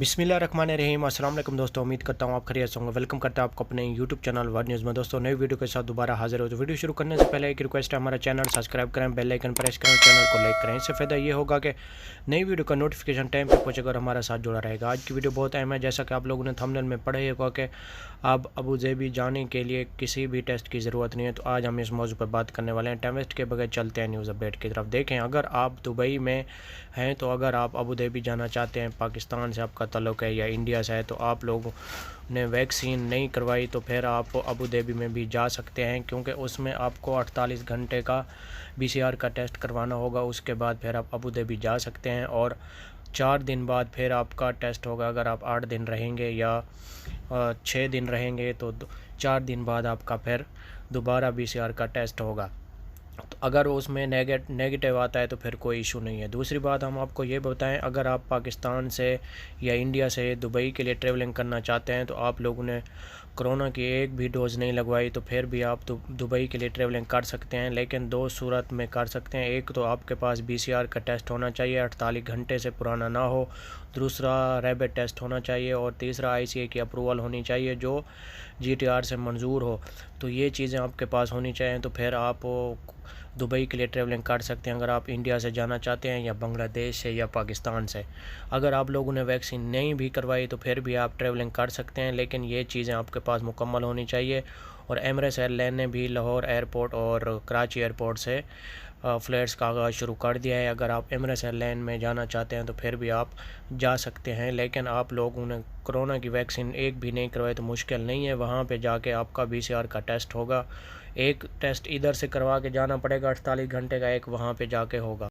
बिस्मिल्लाहिर्रहमानिर्रहीम। अस्सलाम वालेकुम दोस्तों, उम्मीद करता हूँ आप खैरियत से होंगे। वेलकम करता है आपको अपने यूट्यूब चैनल वर्ड न्यूज़ में। दोस्तों नई वीडियो के साथ दोबारा हाजिर हो। तो वीडियो शुरू करने से पहले एक रिक्वेस्ट है, हमारा चैनल सब्सक्राइब करें, बेल आइकन प्रेस करें, चैनल को लाइक करें। इससे फ़ायदा ये होगा कि नई वीडियो का नोटिफिकेशन टाइम पर पहुँचेगा और हमारा साथ जुड़ा रहेगा। आज की वीडियो बहुत अहम है, जैसा कि आप लोगों ने थंबनेल में पढ़ा ही होगा कि अब अबू धाबी जाने के लिए किसी भी टेस्ट की ज़रूरत नहीं है। तो आज हम इस मौजू पर बात करने वाले हैं। टाइम वेस्ट के बगैर चलते हैं न्यूज़ अपडेट की तरफ। देखें, अगर आप दुबई में हैं तो अगर आप अबू धाबी जाना चाहते हैं, पाकिस्तान से आपका ताल्लुक़ है या इंडिया से है, तो आप लोगों ने वैक्सीन नहीं करवाई तो फिर आप अबू धाबी में भी जा सकते हैं, क्योंकि उसमें आपको 48 घंटे का PCR का टेस्ट करवाना होगा। उसके बाद फिर आप अबू धाबी जा सकते हैं और 4 दिन बाद फिर आपका टेस्ट होगा। अगर आप 8 दिन रहेंगे या 6 दिन रहेंगे तो 4 दिन बाद आपका फिर दोबारा PCR का टेस्ट होगा। तो अगर उसमें नेगेटिव आता है तो फिर कोई इशू नहीं है। दूसरी बात हम आपको ये बताएं, अगर आप पाकिस्तान से या इंडिया से दुबई के लिए ट्रैवलिंग करना चाहते हैं तो आप लोगों ने कोरोना की एक भी डोज़ नहीं लगवाई तो फिर भी आप दुबई के लिए ट्रैवलिंग कर सकते हैं, लेकिन 2 सूरत में कर सकते हैं। एक तो आपके पास PCR का टेस्ट होना चाहिए, 48 घंटे से पुराना ना हो। दूसरा रैबिट टेस्ट होना चाहिए और तीसरा ICA की अप्रूवल होनी चाहिए जो GTR से मंजूर हो। तो ये चीज़ें आपके पास होनी चाहिए, तो फिर आप दुबई के लिए ट्रैवलिंग कर सकते हैं। अगर आप इंडिया से जाना चाहते हैं या बांग्लादेश से या पाकिस्तान से, अगर आप लोगों ने वैक्सीन नहीं भी करवाई तो फिर भी आप ट्रैवलिंग कर सकते हैं, लेकिन ये चीज़ें आपके पास मुकम्मल होनी चाहिए। और एमरेट्स एयरलाइन ने भी लाहौर एयरपोर्ट और कराची एयरपोर्ट से फ़्लाइट्स का आगाज़ शुरू कर दिया है। अगर आप एमरेट्स एयरलाइन में जाना चाहते हैं तो फिर भी आप जा सकते हैं, लेकिन आप लोगों ने कोरोना की वैक्सीन एक भी नहीं करवाई तो मुश्किल नहीं है। वहाँ पे जाके आपका PCR का टेस्ट होगा। एक टेस्ट इधर से करवा के जाना पड़ेगा 48 घंटे का, एक वहाँ पे जाके होगा।